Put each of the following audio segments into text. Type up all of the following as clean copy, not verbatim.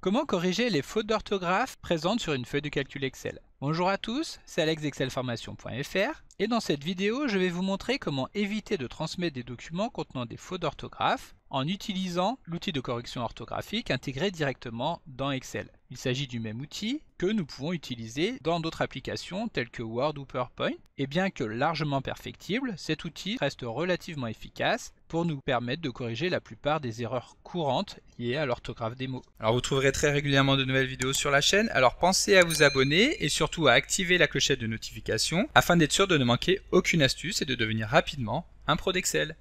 Comment corriger les fautes d'orthographe présentes sur une feuille de calcul Excel? Bonjour à tous, c'est Alex d'excelformation.fr et dans cette vidéo, je vais vous montrer comment éviter de transmettre des documents contenant des fautes d'orthographe en utilisant l'outil de correction orthographique intégré directement dans Excel. Il s'agit du même outil que nous pouvons utiliser dans d'autres applications telles que Word ou PowerPoint. Et bien que largement perfectible, cet outil reste relativement efficace pour nous permettre de corriger la plupart des erreurs courantes liées à l'orthographe des mots. Alors vous trouverez très régulièrement de nouvelles vidéos sur la chaîne, alors pensez à vous abonner et surtout à activer la clochette de notification afin d'être sûr de ne manquer aucune astuce et de devenir rapidement un pro d'Excel.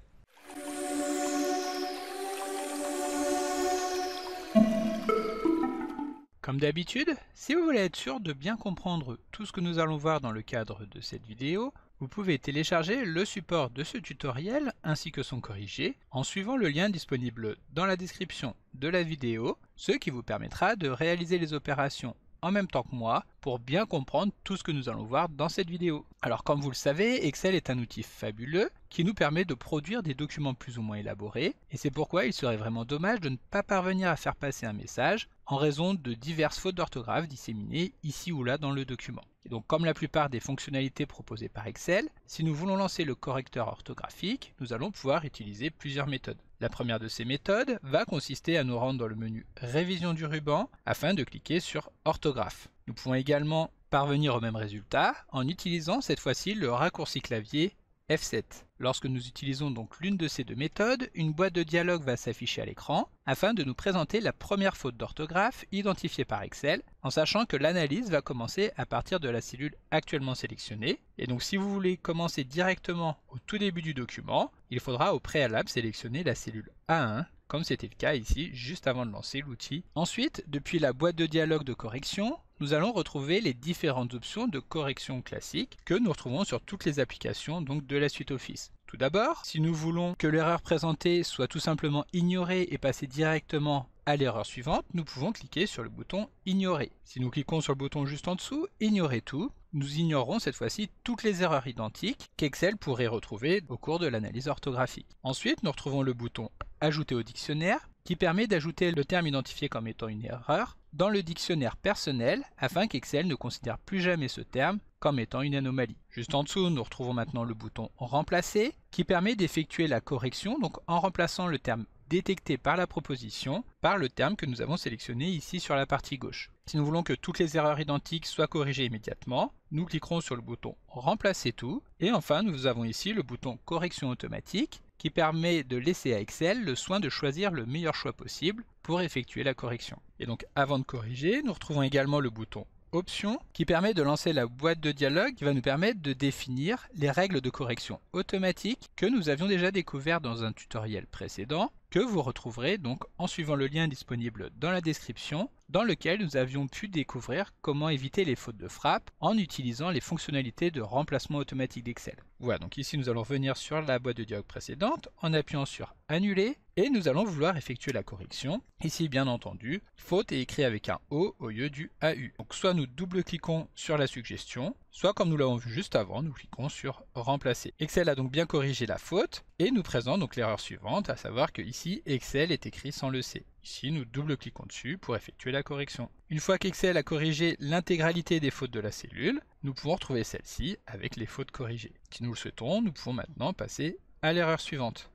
Comme d'habitude, si vous voulez être sûr de bien comprendre tout ce que nous allons voir dans le cadre de cette vidéo, vous pouvez télécharger le support de ce tutoriel ainsi que son corrigé en suivant le lien disponible dans la description de la vidéo, ce qui vous permettra de réaliser les opérations en même temps que moi pour bien comprendre tout ce que nous allons voir dans cette vidéo. Alors comme vous le savez, Excel est un outil fabuleux qui nous permet de produire des documents plus ou moins élaborés et c'est pourquoi il serait vraiment dommage de ne pas parvenir à faire passer un message en raison de diverses fautes d'orthographe disséminées ici ou là dans le document. Et donc comme la plupart des fonctionnalités proposées par Excel, si nous voulons lancer le correcteur orthographique, nous allons pouvoir utiliser plusieurs méthodes. La première de ces méthodes va consister à nous rendre dans le menu Révision du ruban afin de cliquer sur Orthographe. Nous pouvons également parvenir au même résultat en utilisant cette fois-ci le raccourci clavier F7. Lorsque nous utilisons donc l'une de ces deux méthodes, une boîte de dialogue va s'afficher à l'écran afin de nous présenter la première faute d'orthographe identifiée par Excel, en sachant que l'analyse va commencer à partir de la cellule actuellement sélectionnée. Et donc si vous voulez commencer directement au tout début du document, il faudra au préalable sélectionner la cellule A1, comme c'était le cas ici juste avant de lancer l'outil. Ensuite, depuis la boîte de dialogue de correction, nous allons retrouver les différentes options de correction classique que nous retrouvons sur toutes les applications donc de la suite Office. Tout d'abord, si nous voulons que l'erreur présentée soit tout simplement ignorée et passer directement à l'erreur suivante, nous pouvons cliquer sur le bouton Ignorer. Si nous cliquons sur le bouton juste en dessous, Ignorer tout, nous ignorerons cette fois-ci toutes les erreurs identiques qu'Excel pourrait retrouver au cours de l'analyse orthographique. Ensuite, nous retrouvons le bouton Ajouter au dictionnaire qui permet d'ajouter le terme identifié comme étant une erreur dans le dictionnaire personnel afin qu'Excel ne considère plus jamais ce terme comme étant une anomalie. Juste en dessous, nous retrouvons maintenant le bouton Remplacer qui permet d'effectuer la correction donc en remplaçant le terme détecté par la proposition par le terme que nous avons sélectionné ici sur la partie gauche. Si nous voulons que toutes les erreurs identiques soient corrigées immédiatement, nous cliquerons sur le bouton Remplacer tout et enfin nous avons ici le bouton Correction automatique qui permet de laisser à Excel le soin de choisir le meilleur choix possible pour effectuer la correction. Et donc avant de corriger, nous retrouvons également le bouton Options qui permet de lancer la boîte de dialogue qui va nous permettre de définir les règles de correction automatique que nous avions déjà découvert dans un tutoriel précédent que vous retrouverez donc en suivant le lien disponible dans la description dans lequel nous avions pu découvrir comment éviter les fautes de frappe en utilisant les fonctionnalités de remplacement automatique d'Excel. Voilà, donc ici nous allons revenir sur la boîte de dialogue précédente en appuyant sur Annuler et nous allons vouloir effectuer la correction. Ici bien entendu, faute est écrit avec un O au lieu du AU. Donc soit nous double-cliquons sur la suggestion, soit comme nous l'avons vu juste avant, nous cliquons sur Remplacer. Excel a donc bien corrigé la faute et nous présente donc l'erreur suivante, à savoir que ici Excel est écrit sans le C. Ici nous double-cliquons dessus pour effectuer la correction. Une fois qu'Excel a corrigé l'intégralité des fautes de la cellule, nous pouvons retrouver celle-ci avec les fautes corrigées. Si nous le souhaitons, nous pouvons maintenant passer à l'erreur suivante.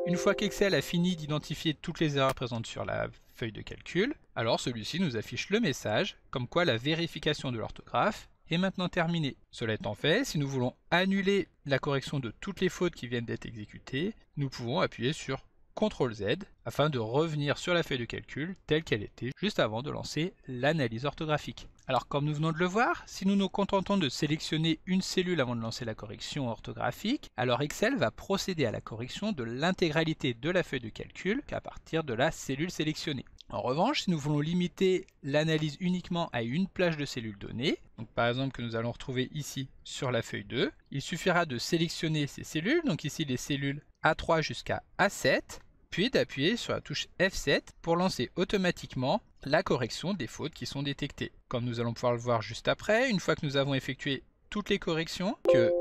Une fois qu'Excel a fini d'identifier toutes les erreurs présentes sur la feuille de calcul, alors celui-ci nous affiche le message comme quoi la vérification de l'orthographe est maintenant terminée. Cela étant fait, si nous voulons annuler la correction de toutes les fautes qui viennent d'être exécutées, nous pouvons appuyer sur CTRL Z afin de revenir sur la feuille de calcul telle qu'elle était juste avant de lancer l'analyse orthographique. Alors comme nous venons de le voir, si nous nous contentons de sélectionner une cellule avant de lancer la correction orthographique, alors Excel va procéder à la correction de l'intégralité de la feuille de calcul à partir de la cellule sélectionnée. En revanche, si nous voulons limiter l'analyse uniquement à une plage de cellules données, donc par exemple que nous allons retrouver ici sur la feuille 2, il suffira de sélectionner ces cellules, donc ici les cellules A3 jusqu'à A7, puis d'appuyer sur la touche F7 pour lancer automatiquement la correction des fautes qui sont détectées. Comme nous allons pouvoir le voir juste après, une fois que nous avons effectué toutes les corrections, que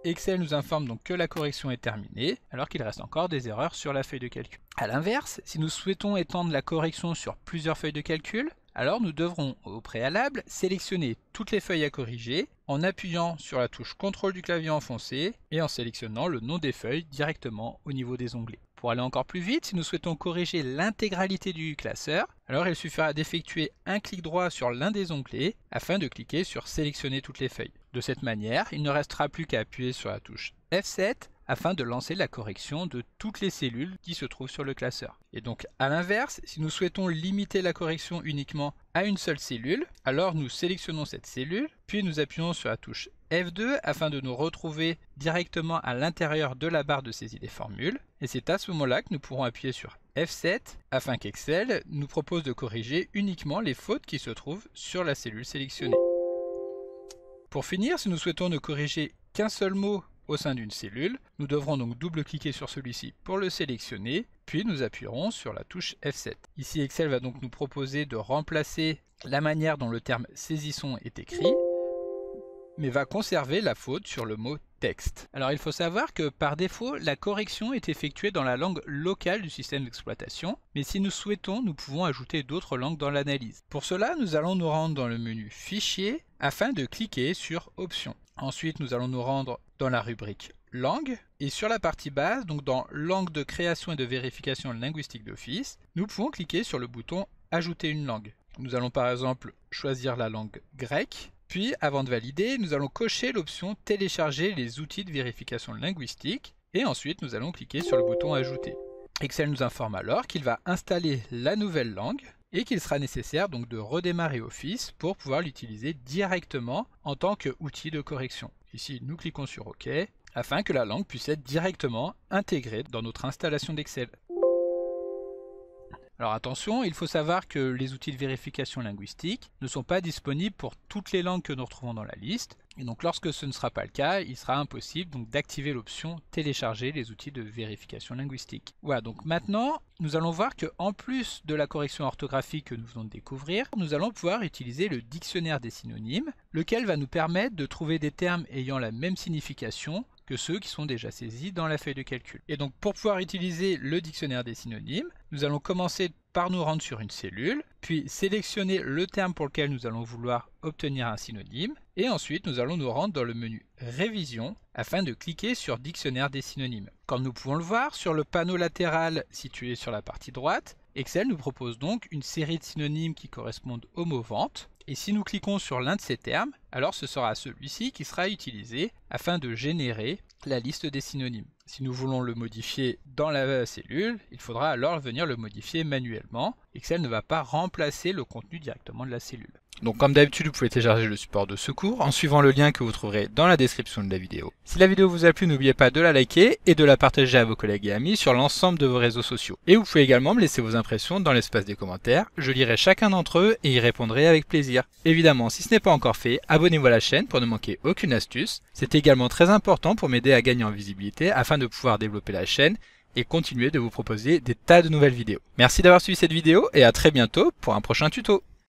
Excel nous informe donc que la correction est terminée, alors qu'il reste encore des erreurs sur la feuille de calcul. A l'inverse, si nous souhaitons étendre la correction sur plusieurs feuilles de calcul, alors nous devrons au préalable sélectionner toutes les feuilles à corriger en appuyant sur la touche CTRL du clavier enfoncé et en sélectionnant le nom des feuilles directement au niveau des onglets. Pour aller encore plus vite, si nous souhaitons corriger l'intégralité du classeur, alors il suffira d'effectuer un clic droit sur l'un des onglets afin de cliquer sur sélectionner toutes les feuilles. De cette manière, il ne restera plus qu'à appuyer sur la touche F7 afin de lancer la correction de toutes les cellules qui se trouvent sur le classeur. Et donc à l'inverse, si nous souhaitons limiter la correction uniquement à une seule cellule, alors nous sélectionnons cette cellule, puis nous appuyons sur la touche F2 afin de nous retrouver directement à l'intérieur de la barre de saisie des formules. Et c'est à ce moment-là que nous pourrons appuyer sur F7 afin qu'Excel nous propose de corriger uniquement les fautes qui se trouvent sur la cellule sélectionnée. Pour finir, si nous souhaitons ne corriger qu'un seul mot au sein d'une cellule, nous devrons donc double-cliquer sur celui-ci pour le sélectionner, puis nous appuierons sur la touche F7. Ici, Excel va donc nous proposer de remplacer la manière dont le terme saisisson est écrit, mais va conserver la faute sur le mot texte. Alors il faut savoir que par défaut, la correction est effectuée dans la langue locale du système d'exploitation, mais si nous souhaitons, nous pouvons ajouter d'autres langues dans l'analyse. Pour cela, nous allons nous rendre dans le menu Fichier afin de cliquer sur Options. Ensuite, nous allons nous rendre dans la rubrique Langue, et sur la partie basse, donc dans Langue de création et de vérification linguistique d'office, nous pouvons cliquer sur le bouton Ajouter une langue. Nous allons par exemple choisir la langue grecque, puis avant de valider, nous allons cocher l'option Télécharger les outils de vérification linguistique, et ensuite nous allons cliquer sur le bouton Ajouter. Excel nous informe alors qu'il va installer la nouvelle langue, et qu'il sera nécessaire donc de redémarrer Office pour pouvoir l'utiliser directement en tant qu'outil de correction. Ici, nous cliquons sur OK, afin que la langue puisse être directement intégrée dans notre installation d'Excel. Alors attention, il faut savoir que les outils de vérification linguistique ne sont pas disponibles pour toutes les langues que nous retrouvons dans la liste. Et donc lorsque ce ne sera pas le cas, il sera impossible donc d'activer l'option télécharger les outils de vérification linguistique. Voilà, donc maintenant, nous allons voir qu'en plus de la correction orthographique que nous venons de découvrir, nous allons pouvoir utiliser le dictionnaire des synonymes, lequel va nous permettre de trouver des termes ayant la même signification que ceux qui sont déjà saisis dans la feuille de calcul. Et donc pour pouvoir utiliser le dictionnaire des synonymes, nous allons commencer par nous rendre sur une cellule, puis sélectionner le terme pour lequel nous allons vouloir obtenir un synonyme, et ensuite nous allons nous rendre dans le menu Révision afin de cliquer sur Dictionnaire des synonymes. Comme nous pouvons le voir, sur le panneau latéral situé sur la partie droite, Excel nous propose donc une série de synonymes qui correspondent au mot vente, et si nous cliquons sur l'un de ces termes, alors ce sera celui-ci qui sera utilisé afin de générer la liste des synonymes. Si nous voulons le modifier dans la cellule, il faudra alors venir le modifier manuellement. Excel ne va pas remplacer le contenu directement de la cellule. Donc comme d'habitude, vous pouvez télécharger le support de secours en suivant le lien que vous trouverez dans la description de la vidéo. Si la vidéo vous a plu, n'oubliez pas de la liker et de la partager à vos collègues et amis sur l'ensemble de vos réseaux sociaux. Et vous pouvez également me laisser vos impressions dans l'espace des commentaires, je lirai chacun d'entre eux et y répondrai avec plaisir. Évidemment, si ce n'est pas encore fait, abonnez-vous à la chaîne pour ne manquer aucune astuce. C'est également très important pour m'aider à gagner en visibilité afin de pouvoir développer la chaîne et continuer de vous proposer des tas de nouvelles vidéos. Merci d'avoir suivi cette vidéo et à très bientôt pour un prochain tuto.